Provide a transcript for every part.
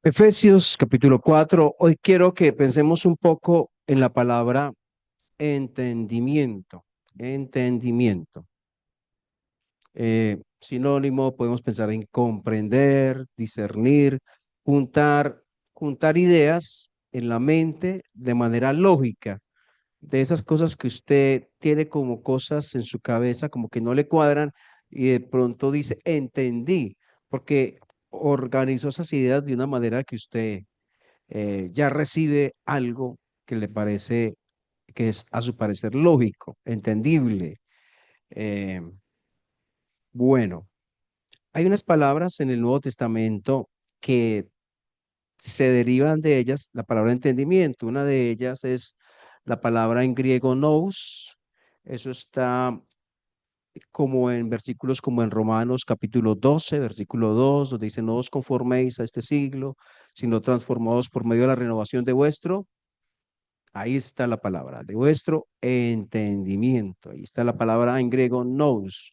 Efesios capítulo 4. Hoy quiero que pensemos un poco en la palabra entendimiento. Entendimiento. Sinónimo, podemos pensar en comprender, discernir, juntar, juntar ideas en la mente de manera lógica, de esas cosas que usted tiene como cosas en su cabeza, como que no le cuadran y de pronto dice, entendí, porque organizó esas ideas de una manera que usted ya recibe algo que le parece, que es a su parecer lógico, entendible. Eh, bueno, hay unas palabras en el Nuevo Testamento que se derivan de ellas, la palabra entendimiento. Una de ellas es la palabra en griego nous. Eso está como en versículos como en Romanos capítulo 12 versículo 2 donde dice, no os conforméis a este siglo, sino transformados por medio de la renovación de vuestro. Ahí está la palabra, de vuestro entendimiento. Ahí está la palabra en griego nous,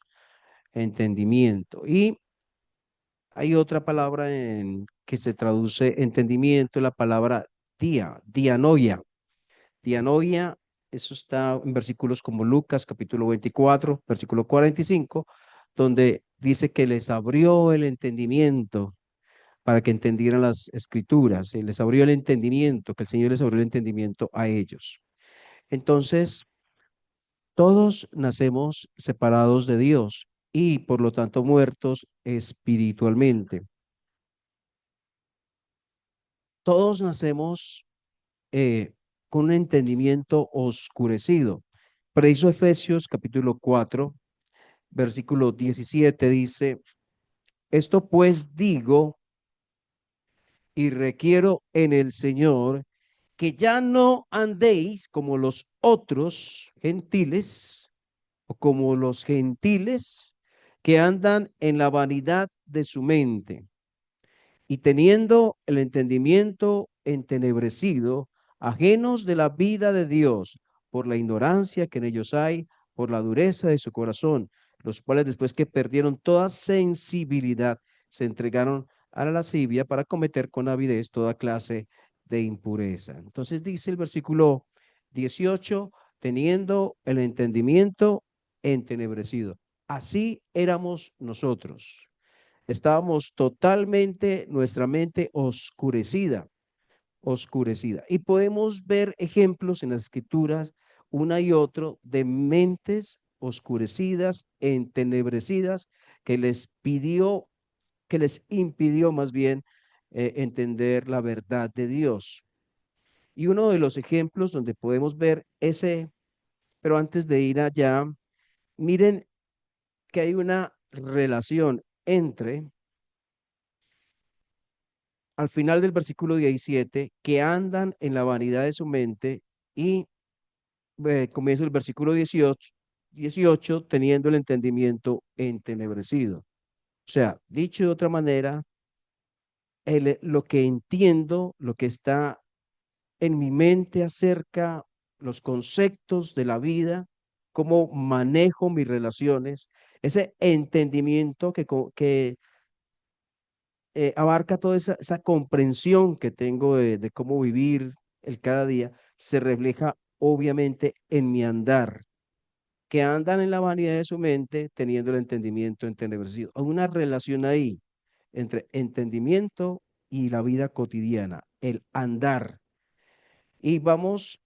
entendimiento. Y hay otra palabra que se traduce entendimiento, la palabra dianoia. Dianoia, eso está en versículos como Lucas capítulo 24 versículo 45 donde dice que les abrió el entendimiento para que entendieran las escrituras. Les abrió el entendimiento, que el Señor les abrió el entendimiento a ellos. Entonces, todos nacemos separados de Dios y por lo tanto muertos espiritualmente. Todos nacemos con un entendimiento oscurecido. Por eso Efesios capítulo 4, versículo 17 dice, esto pues digo y requiero en el Señor que ya no andéis como los otros gentiles o como los gentiles que andan en la vanidad de su mente y teniendo el entendimiento entenebrecido, ajenos de la vida de Dios por la ignorancia que en ellos hay, por la dureza de su corazón, los cuales después que perdieron toda sensibilidad, se entregaron a la lascivia para cometer con avidez toda clase de impureza. Entonces dice el versículo 18, teniendo el entendimiento entenebrecido. Así éramos nosotros. Estábamos totalmente, nuestra mente oscurecida, oscurecida. Y podemos ver ejemplos en las escrituras, una y otro, de mentes oscurecidas, entenebrecidas, que les pidió, que les impidió más bien entender la verdad de Dios. Y uno de los ejemplos donde podemos ver ese, pero antes de ir allá, miren que hay una relación entre al final del versículo 17, que andan en la vanidad de su mente y comienza el versículo 18, teniendo el entendimiento entenebrecido. O sea, dicho de otra manera, lo que entiendo, lo que está en mi mente acerca los conceptos de la vida, cómo manejo mis relaciones, ese entendimiento que abarca toda esa comprensión que tengo de cómo vivir el cada día, se refleja obviamente en mi andar, que andan en la vanidad de su mente, teniendo el entendimiento entenebrecido. Hay una relación ahí entre entendimiento y la vida cotidiana, el andar. Y vamos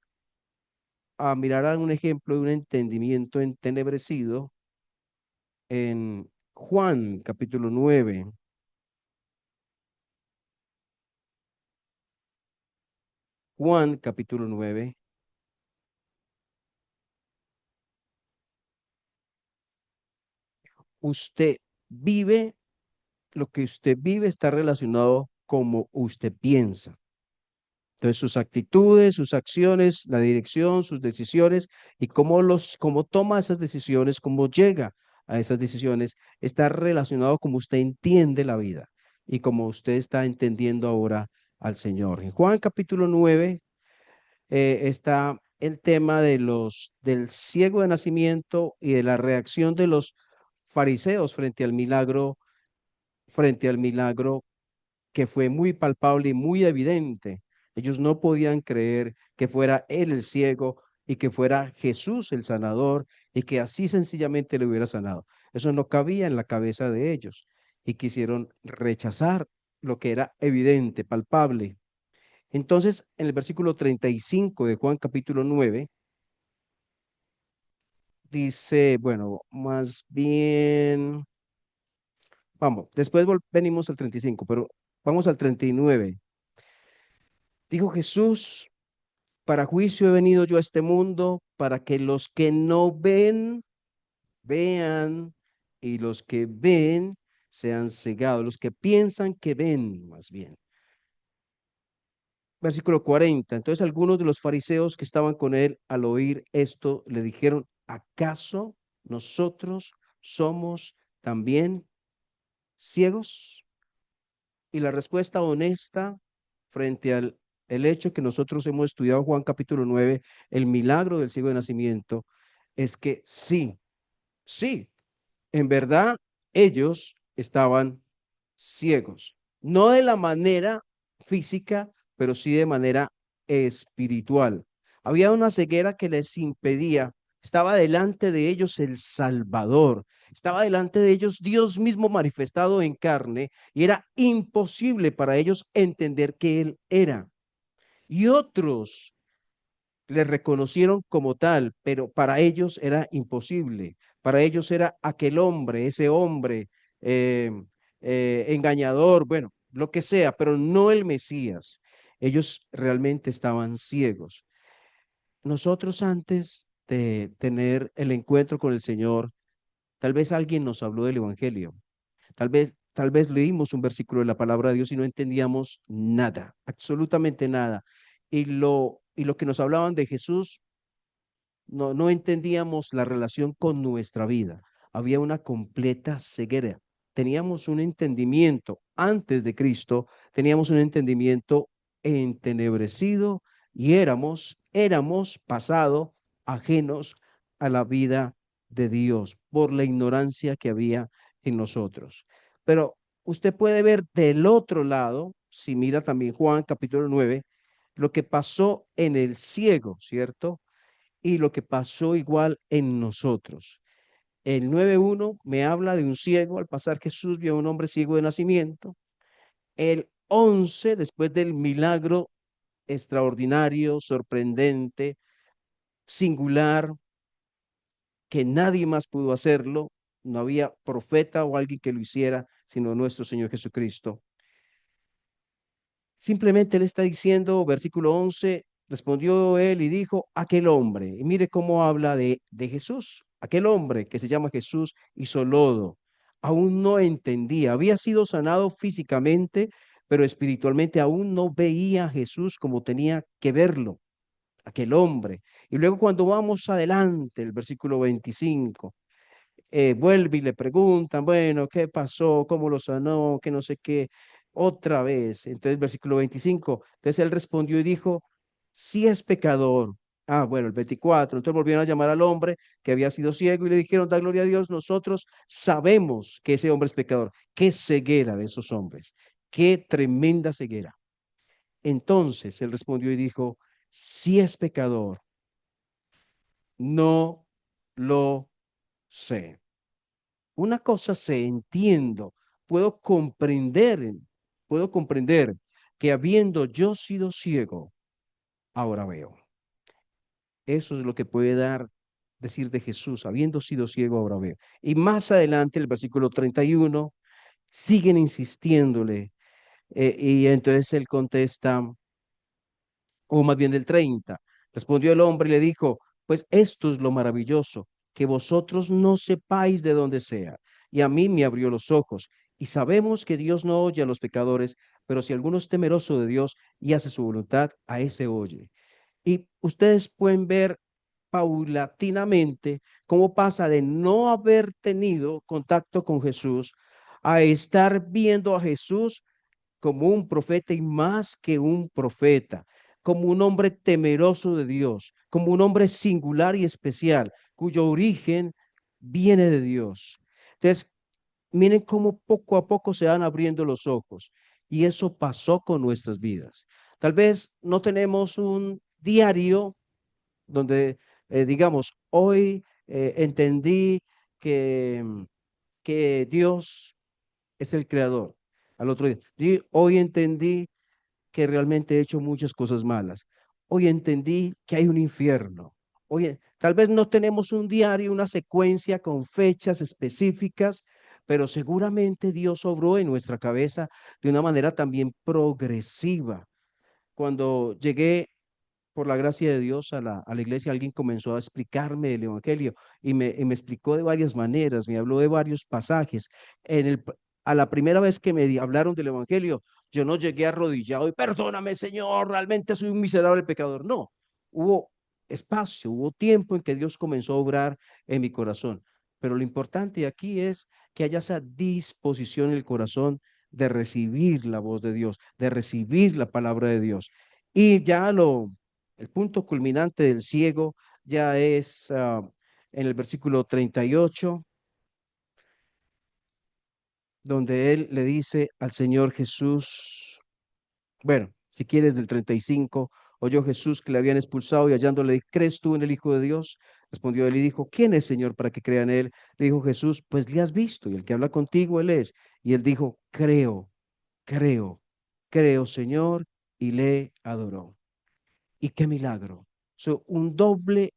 a mirar a un ejemplo de un entendimiento entenebrecido en Juan capítulo 9. Juan capítulo 9. Usted vive, lo que usted vive está relacionado como usted piensa. Entonces, sus actitudes, sus acciones, la dirección, sus decisiones y cómo toma esas decisiones, cómo llega a esas decisiones, está relacionado como usted entiende la vida y como usted está entendiendo ahora al Señor. En Juan capítulo 9 está el tema del ciego de nacimiento y de la reacción de los fariseos frente al milagro que fue muy palpable y muy evidente. Ellos no podían creer que fuera él el ciego y que fuera Jesús el sanador y que así sencillamente le hubiera sanado. Eso no cabía en la cabeza de ellos y quisieron rechazar lo que era evidente, palpable. Entonces, en el versículo 35 de Juan capítulo 9, dice, bueno, más bien, vamos, después venimos al 35, pero vamos al 39. Dijo Jesús, para juicio he venido yo a este mundo, para que los que no ven, vean, y los que ven sean cegados, los que piensan que ven, más bien. Versículo 40. Entonces algunos de los fariseos que estaban con él al oír esto le dijeron, ¿acaso nosotros somos también ciegos? Y la respuesta honesta frente al el hecho que nosotros hemos estudiado Juan capítulo 9, el milagro del ciego de nacimiento, es que sí, sí, en verdad ellos estaban ciegos, no de la manera física, pero sí de manera espiritual. Había una ceguera que les impedía, estaba delante de ellos el Salvador, estaba delante de ellos Dios mismo manifestado en carne y era imposible para ellos entender que Él era. Y otros le reconocieron como tal, pero para ellos era imposible. Para ellos era aquel hombre, ese hombre eh, engañador, bueno, lo que sea, pero no el Mesías. Ellos realmente estaban ciegos. Nosotros antes de tener el encuentro con el Señor, tal vez alguien nos habló del Evangelio. Tal vez leímos un versículo de la palabra de Dios y no entendíamos nada, absolutamente nada. Y lo que nos hablaban de Jesús no entendíamos la relación con nuestra vida. Había una completa ceguera. Teníamos un entendimiento antes de Cristo, teníamos un entendimiento entenebrecido y éramos pasado ajenos a la vida de Dios por la ignorancia que había en nosotros. Pero usted puede ver del otro lado, si mira también Juan capítulo 9, lo que pasó en el ciego, ¿cierto? Y lo que pasó igual en nosotros. El 9:1 me habla de un ciego, al pasar Jesús vio a un hombre ciego de nacimiento. El 11, después del milagro extraordinario, sorprendente, singular, que nadie más pudo hacerlo, no había profeta o alguien que lo hiciera, sino nuestro Señor Jesucristo. Simplemente él está diciendo, versículo 11, respondió él y dijo, aquel hombre, y mire cómo habla de Jesús, aquel hombre que se llama Jesús hizo lodo, aún no entendía, había sido sanado físicamente, pero espiritualmente aún no veía a Jesús como tenía que verlo, aquel hombre. Y luego cuando vamos adelante, el versículo 25, vuelve y le preguntan, bueno, ¿qué pasó? ¿Cómo lo sanó? Que no sé qué. Otra vez. Entonces, versículo 25. Entonces él respondió y dijo, si es pecador. Ah, bueno, el 24. Entonces volvieron a llamar al hombre que había sido ciego y le dijeron, da gloria a Dios, nosotros sabemos que ese hombre es pecador. Qué ceguera de esos hombres. Qué tremenda ceguera. Entonces él respondió y dijo, si es pecador, no lo sé. Una cosa sé, entiendo, puedo comprender, puedo comprender que habiendo yo sido ciego, ahora veo. Eso es lo que puede decir de Jesús, habiendo sido ciego, ahora veo. Y más adelante, el versículo 31, siguen insistiéndole, y entonces él contesta, o más bien del 30. Respondió el hombre y le dijo, pues esto es lo maravilloso, que vosotros no sepáis de dónde sea. Y a mí me abrió los ojos. Y sabemos que Dios no oye a los pecadores, pero si alguno es temeroso de Dios y hace su voluntad, a ese oye. Y ustedes pueden ver paulatinamente cómo pasa de no haber tenido contacto con Jesús a estar viendo a Jesús como un profeta y más que un profeta, como un hombre temeroso de Dios, como un hombre singular y especial, cuyo origen viene de Dios. Entonces, miren cómo poco a poco se van abriendo los ojos. Y eso pasó con nuestras vidas. Tal vez no tenemos un diario donde digamos, hoy entendí que, que Dios es el creador. Al otro día, hoy entendí que realmente he hecho muchas cosas malas. Hoy entendí que hay un infierno. Oye, tal vez no tenemos un diario, una secuencia con fechas específicas, pero seguramente Dios obró en nuestra cabeza de una manera también progresiva. Cuando llegué por la gracia de Dios a la iglesia, alguien comenzó a explicarme el Evangelio y me explicó de varias maneras, me habló de varios pasajes. En el, a la primera vez que hablaron del Evangelio, yo no llegué arrodillado y perdóname, Señor, realmente soy un miserable pecador. No, hubo espacio, hubo tiempo en que Dios comenzó a obrar en mi corazón. Pero lo importante aquí es que haya esa disposición en el corazón de recibir la voz de Dios, de recibir la palabra de Dios. Y ya el punto culminante del ciego ya es en el versículo 38, donde él le dice al Señor Jesús, bueno, si quieres del 35, oyó Jesús que le habían expulsado y hallándole, ¿crees tú en el Hijo de Dios? Respondió él y dijo, ¿quién es, Señor, para que crea en él? Le dijo Jesús, pues le has visto y el que habla contigo, él es. Y él dijo, creo, creo, Señor, y le adoró. Y qué milagro. Un doble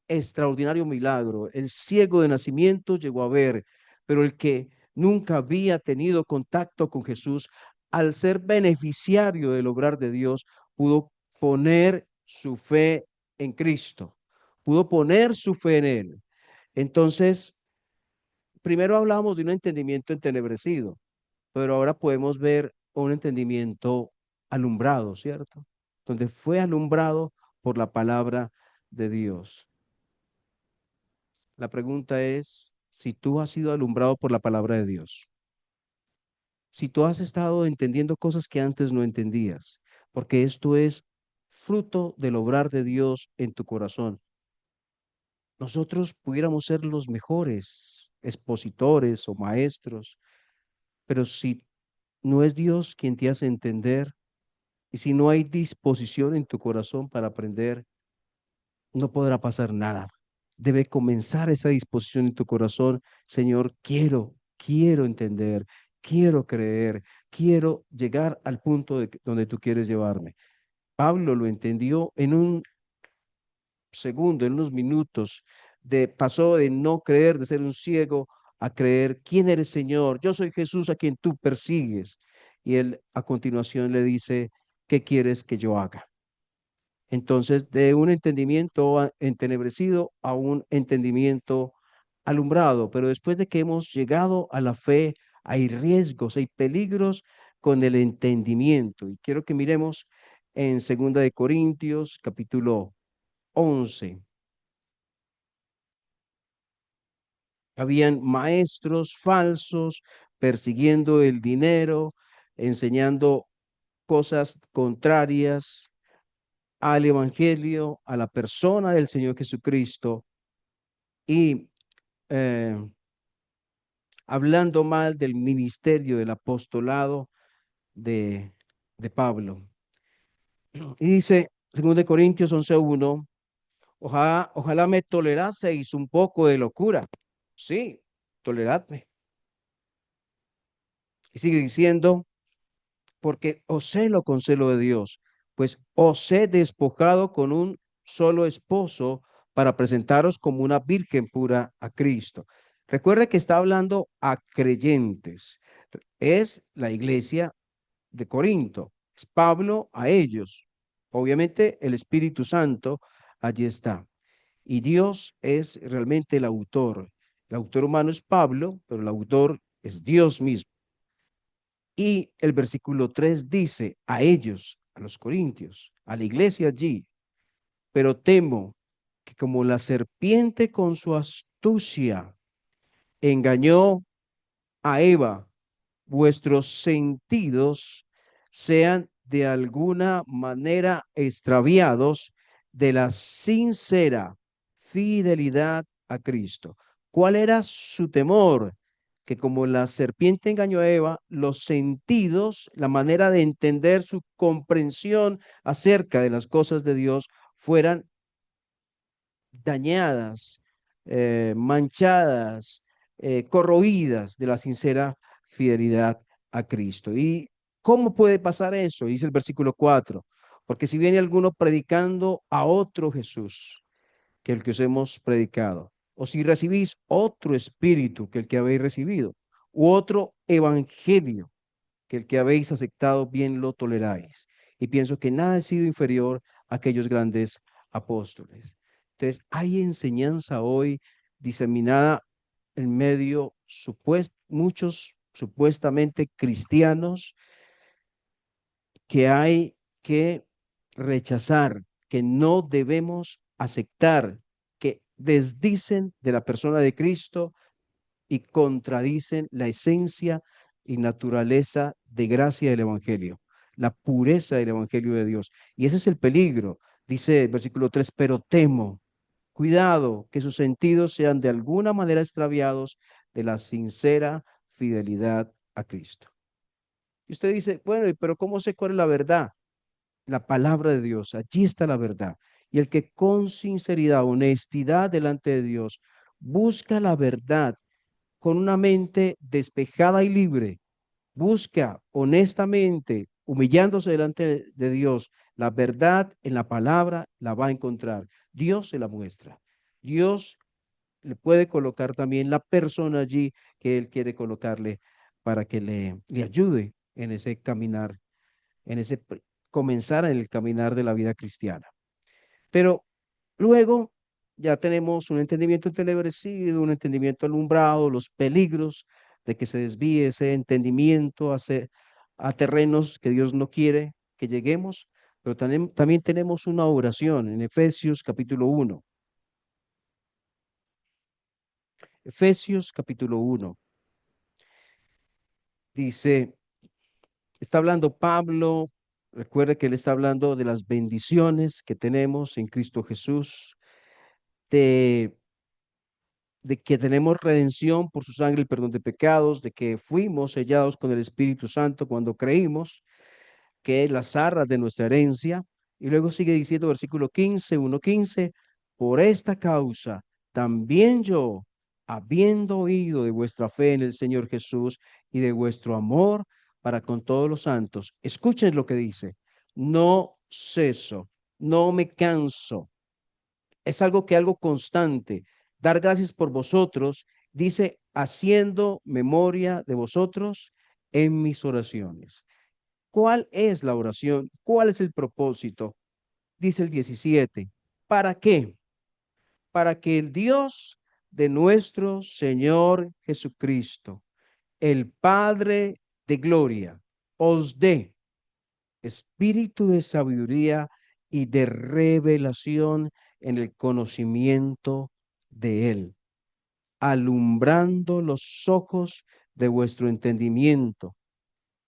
extraordinario milagro. El ciego de nacimiento llegó a ver, pero el que nunca había tenido contacto con Jesús, al ser beneficiario del obrar de Dios, pudo poner su fe en Cristo, pudo poner su fe en Él. Entonces, primero hablamos de un entendimiento entenebrecido, pero ahora podemos ver un entendimiento alumbrado, ¿cierto? Donde fue alumbrado por la palabra de Dios. La pregunta es si tú has sido alumbrado por la palabra de Dios, si tú has estado entendiendo cosas que antes no entendías, porque esto es fruto del obrar de Dios en tu corazón. Nosotros pudiéramos ser los mejores expositores o maestros, pero si no es Dios quien te hace entender, y si no hay disposición en tu corazón para aprender, no podrá pasar nada. Debe comenzar esa disposición en tu corazón. Señor, quiero entender, quiero creer, quiero llegar al punto donde tú quieres llevarme. Pablo lo entendió en un segundo, en unos minutos, pasó de no creer, de ser un ciego, a creer, ¿quién eres, Señor? Yo soy Jesús a quien tú persigues. Y él a continuación le dice, ¿qué quieres que yo haga? Entonces, de un entendimiento entenebrecido a un entendimiento alumbrado. Pero después de que hemos llegado a la fe, hay riesgos, hay peligros con el entendimiento. Y quiero que miremos en Segunda de Corintios, capítulo 11. Habían maestros falsos persiguiendo el dinero, enseñando cosas contrarias al Evangelio, a la persona del Señor Jesucristo y eh, hablando mal del ministerio, del apostolado de, de Pablo. Y dice, 2 Corintios 11:1, ojalá me toleraseis un poco de locura. Sí, toleradme. Y sigue diciendo, porque os celo con celo de Dios, pues os he despojado con un solo esposo para presentaros como una virgen pura a Cristo. Recuerda que está hablando a creyentes. Es la iglesia de Corinto. Es Pablo a ellos. Obviamente el Espíritu Santo allí está. Y Dios es realmente el autor. El autor humano es Pablo, pero el autor es Dios mismo. Y el versículo 3 dice a ellos, a los corintios, a la iglesia allí, pero temo que como la serpiente con su astucia engañó a Eva, vuestros sentidos sean de alguna manera extraviados de la sincera fidelidad a Cristo. ¿Cuál era su temor? que como la serpiente engañó a Eva, los sentidos, la manera de entender su comprensión acerca de las cosas de Dios fueran dañadas, manchadas, corroídas de la sincera fidelidad a Cristo. ¿Y cómo puede pasar eso? Dice el versículo 4, porque si viene alguno predicando a otro Jesús que el que os hemos predicado, o si recibís otro espíritu que el que habéis recibido, u otro evangelio que el que habéis aceptado, bien lo toleráis. Y pienso que nada ha sido inferior a aquellos grandes apóstoles. Entonces, hay enseñanza hoy diseminada en medio, muchos supuestamente cristianos, que hay que rechazar, que no debemos aceptar, que desdicen de la persona de Cristo y contradicen la esencia y naturaleza de gracia del Evangelio, la pureza del Evangelio de Dios. Y ese es el peligro, dice el versículo 3, pero temo, cuidado, que sus sentidos sean de alguna manera extraviados de la sincera fidelidad a Cristo. Y usted dice, bueno, pero ¿cómo sé cuál es la verdad? La palabra de Dios, allí está la verdad. Y el que con sinceridad, honestidad delante de Dios, busca la verdad con una mente despejada y libre, busca honestamente, humillándose delante de Dios, la verdad en la palabra la va a encontrar. Dios se la muestra. Dios le puede colocar también la persona allí que Él quiere colocarle para que le ayude en ese caminar, en ese comenzar en el caminar de la vida cristiana. Pero luego ya tenemos un entendimiento entenebrecido, un entendimiento alumbrado, los peligros de que se desvíe ese entendimiento a terrenos que Dios no quiere que lleguemos, pero también tenemos una oración en Efesios capítulo 1. Efesios capítulo 1 dice, está hablando Pablo, recuerde que él está hablando de las bendiciones que tenemos en Cristo Jesús, de que tenemos redención por su sangre, el perdón de pecados, de que fuimos sellados con el Espíritu Santo cuando creímos, que es las arras de nuestra herencia. Y luego sigue diciendo, versículo 15, 1:15, por esta causa también yo, habiendo oído de vuestra fe en el Señor Jesús y de vuestro amor para con todos los santos, escuchen lo que dice, no ceso, no me canso, es algo constante. Dar gracias por vosotros, dice, haciendo memoria de vosotros en mis oraciones. ¿Cuál es la oración? ¿Cuál es el propósito? Dice el 17. ¿Para qué? Para que el Dios de nuestro Señor Jesucristo, el Padre de gloria, os dé espíritu de sabiduría y de revelación en el conocimiento de Él, alumbrando los ojos de vuestro entendimiento,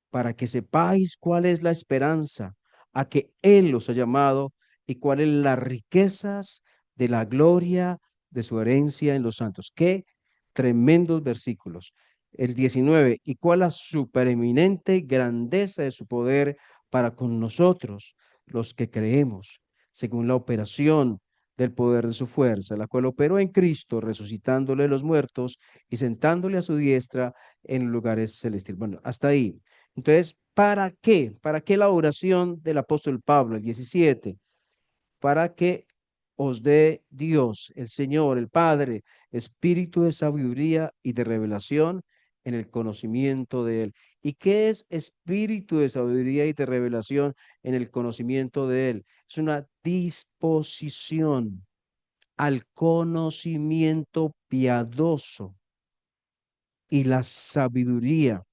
para que sepáis cuál es la esperanza a que Él os ha llamado y cuáles las riquezas de la gloria de su herencia en los santos. Qué tremendos versículos. El 19, y cuál la supereminente grandeza de su poder para con nosotros, los que creemos, según la operación del poder de su fuerza, la cual operó en Cristo, resucitándole de los muertos y sentándole a su diestra en lugares celestiales. Bueno, hasta ahí. Entonces, ¿para qué? ¿Para qué la oración del apóstol Pablo, el 17? Para que os dé Dios, el Señor, el Padre, espíritu de sabiduría y de revelación en el conocimiento de Él. ¿Y qué es espíritu de sabiduría y de revelación en el conocimiento de Él? Es una disposición al conocimiento piadoso y la sabiduría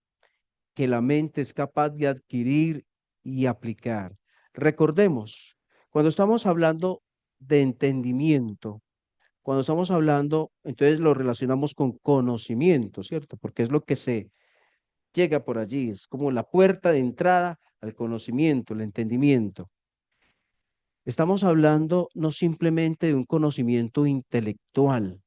que la mente es capaz de adquirir y aplicar. Recordemos, cuando estamos hablando de entendimiento, cuando estamos hablando, entonces lo relacionamos con conocimiento, ¿cierto? Porque es lo que se llega por allí, es como la puerta de entrada al conocimiento, el entendimiento. Estamos hablando no simplemente de un conocimiento intelectual.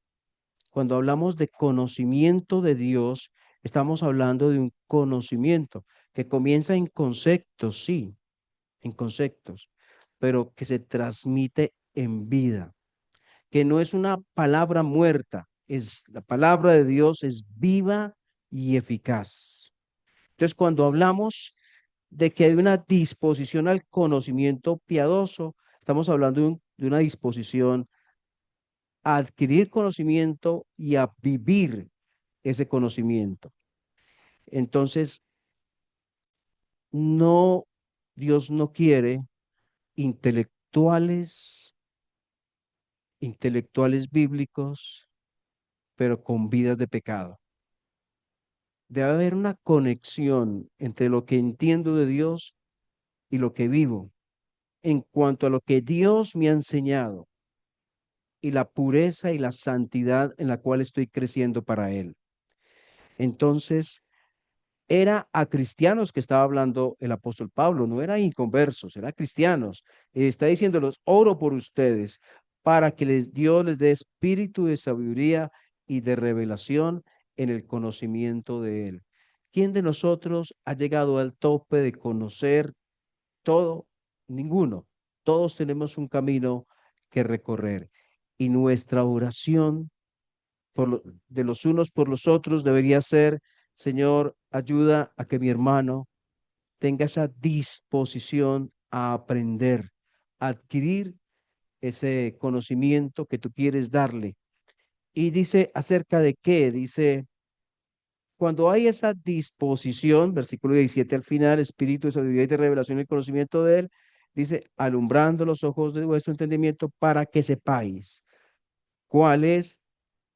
Cuando hablamos de conocimiento de Dios, Estamos hablando de un conocimiento que comienza en conceptos, sí, en conceptos, pero que se transmite en vida, que no es una palabra muerta, es la palabra de Dios es viva y eficaz. Entonces, cuando hablamos de que hay una disposición al conocimiento piadoso, estamos hablando de una disposición a adquirir conocimiento y a vivir ese conocimiento. Entonces, no, Dios no quiere intelectuales, intelectuales bíblicos, pero con vidas de pecado. Debe haber una conexión entre lo que entiendo de Dios y lo que vivo en cuanto a lo que Dios me ha enseñado y la pureza y la santidad en la cual estoy creciendo para Él. Entonces, era a cristianos que estaba hablando el apóstol Pablo, no era inconversos, era cristianos. Está diciéndolos, oro por ustedes para que Dios les dé espíritu de sabiduría y de revelación en el conocimiento de Él. ¿Quién de nosotros ha llegado al tope de conocer todo? Ninguno. Todos tenemos un camino que recorrer y nuestra oración de los unos por los otros debería ser, Señor, ayuda a que mi hermano tenga esa disposición a aprender, a adquirir ese conocimiento que tú quieres darle. Y dice acerca de qué, dice, cuando hay esa disposición, versículo 17 al final, espíritu de sabiduría y de revelación y conocimiento de él, dice, alumbrando los ojos de vuestro entendimiento para que sepáis cuál es,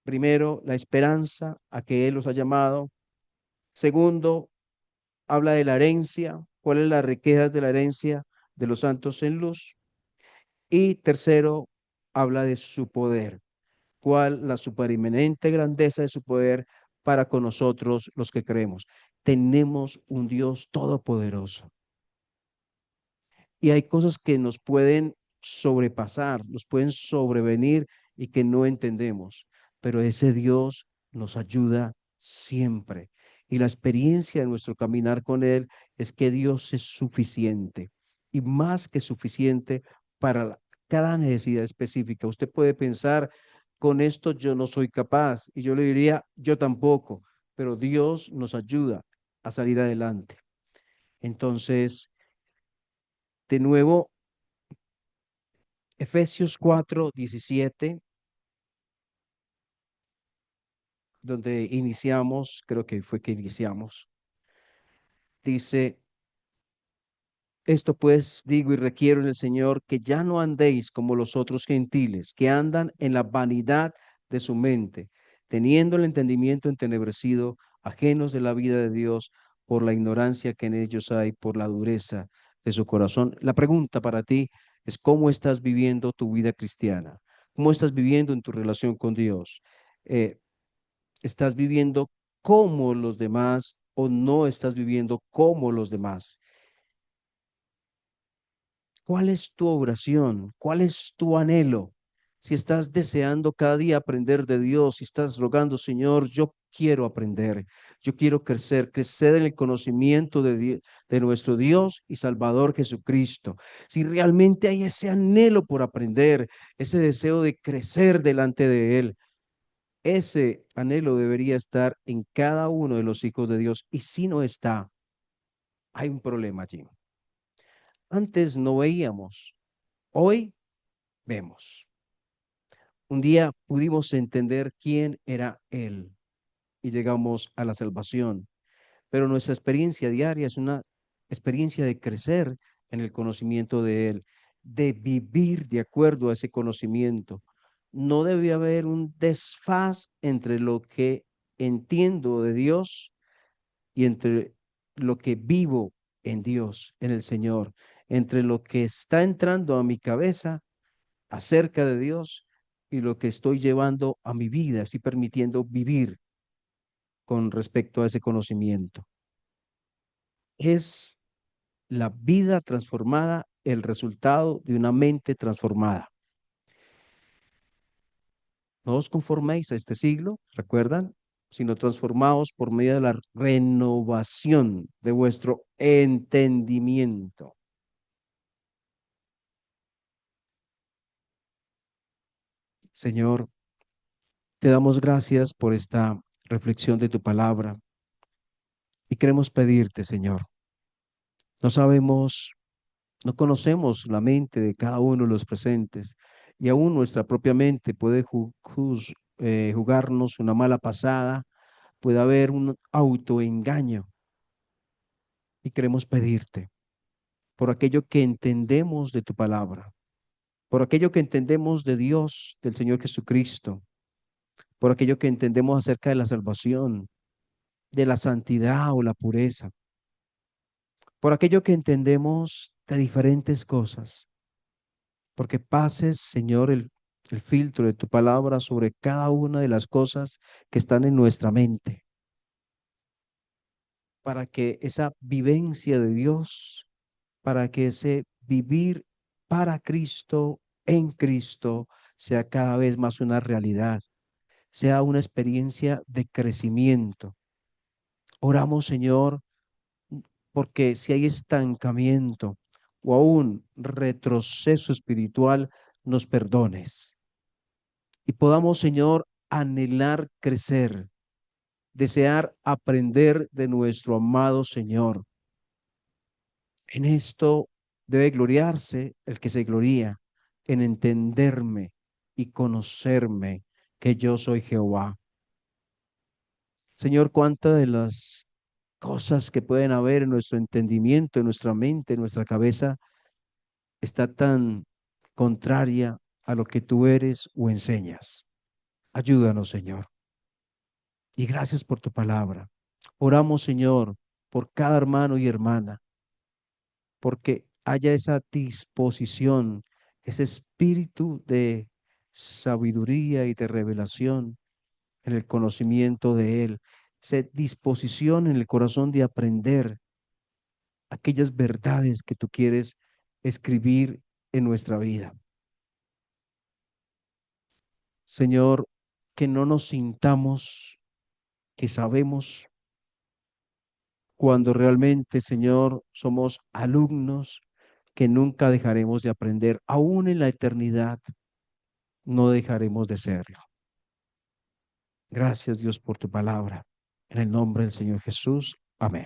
primero, la esperanza a que él los ha llamado. Segundo, habla de la herencia, cuáles son las riquezas de la herencia de los santos en luz. Y tercero, habla de su poder, cuál la superinminente grandeza de su poder para con nosotros los que creemos. Tenemos un Dios todopoderoso y hay cosas que nos pueden sobrepasar, nos pueden sobrevenir y que no entendemos, pero ese Dios nos ayuda siempre. Y la experiencia de nuestro caminar con Él es que Dios es suficiente y más que suficiente para cada necesidad específica. Usted puede pensar, con esto yo no soy capaz, y yo le diría, yo tampoco, pero Dios nos ayuda a salir adelante. Entonces, de nuevo, Efesios 4:17, donde iniciamos, creo que fue que iniciamos, dice, esto pues digo y requiero en el Señor que ya no andéis como los otros gentiles, que andan en la vanidad de su mente, teniendo el entendimiento entenebrecido, ajenos de la vida de Dios por la ignorancia que en ellos hay, por la dureza de su corazón. La pregunta para ti es cómo estás viviendo tu vida cristiana, cómo estás viviendo en tu relación con Dios. Eh, ¿Estás viviendo como los demás o no estás viviendo como los demás? ¿Cuál es tu oración? ¿Cuál es tu anhelo? Si estás deseando cada día aprender de Dios, si estás rogando, Señor, yo quiero aprender, yo quiero crecer, crecer en el conocimiento de nuestro Dios y Salvador Jesucristo. Si realmente hay ese anhelo por aprender, ese deseo de crecer delante de Él, ese anhelo debería estar en cada uno de los hijos de Dios. Y si no está, hay un problema allí. Antes no veíamos, hoy vemos. Un día pudimos entender quién era Él y llegamos a la salvación, pero nuestra experiencia diaria es una experiencia de crecer en el conocimiento de Él, de vivir de acuerdo a ese conocimiento. No debe haber un desfaz entre lo que entiendo de Dios y entre lo que vivo en Dios, en el Señor, entre lo que está entrando a mi cabeza acerca de Dios y lo que estoy llevando a mi vida, estoy permitiendo vivir con respecto a ese conocimiento. Es la vida transformada el resultado de una mente transformada. No os conforméis a este siglo, ¿recuerdan? sino transformados por medio de la renovación de vuestro entendimiento. Señor, te damos gracias por esta reflexión de tu palabra y queremos pedirte, Señor, no sabemos, no conocemos la mente de cada uno de los presentes y aún nuestra propia mente puede jugarnos una mala pasada, puede haber un autoengaño y queremos pedirte por aquello que entendemos de tu palabra, por aquello que entendemos de Dios, del Señor Jesucristo, por aquello que entendemos acerca de la salvación, de la santidad o la pureza, por aquello que entendemos de diferentes cosas, porque pases, Señor, el filtro de tu palabra sobre cada una de las cosas que están en nuestra mente, para que esa vivencia de Dios, para que ese vivir para Cristo, en Cristo, sea cada vez más una realidad, sea una experiencia de crecimiento. Oramos, Señor, porque si hay estancamiento o aún retroceso espiritual, nos perdones y podamos, Señor, anhelar crecer, desear aprender de nuestro amado Señor. En esto debe gloriarse el que se gloría, en entenderme y conocerme que yo soy Jehová. Señor, cuántas de las cosas que pueden haber en nuestro entendimiento, en nuestra mente, en nuestra cabeza, está tan contraria a lo que tú eres o enseñas. Ayúdanos, Señor. Y gracias por tu palabra. Oramos, Señor, por cada hermano y hermana, porque haya esa disposición, ese espíritu de sabiduría y de revelación en el conocimiento de Él, esa disposición en el corazón de aprender aquellas verdades que tú quieres escribir en nuestra vida. Señor, que no nos sintamos que sabemos cuando realmente, Señor, somos alumnos que nunca dejaremos de aprender, aún en la eternidad, no dejaremos de serlo. Gracias, Dios, por tu palabra. En el nombre del Señor Jesús. Amén.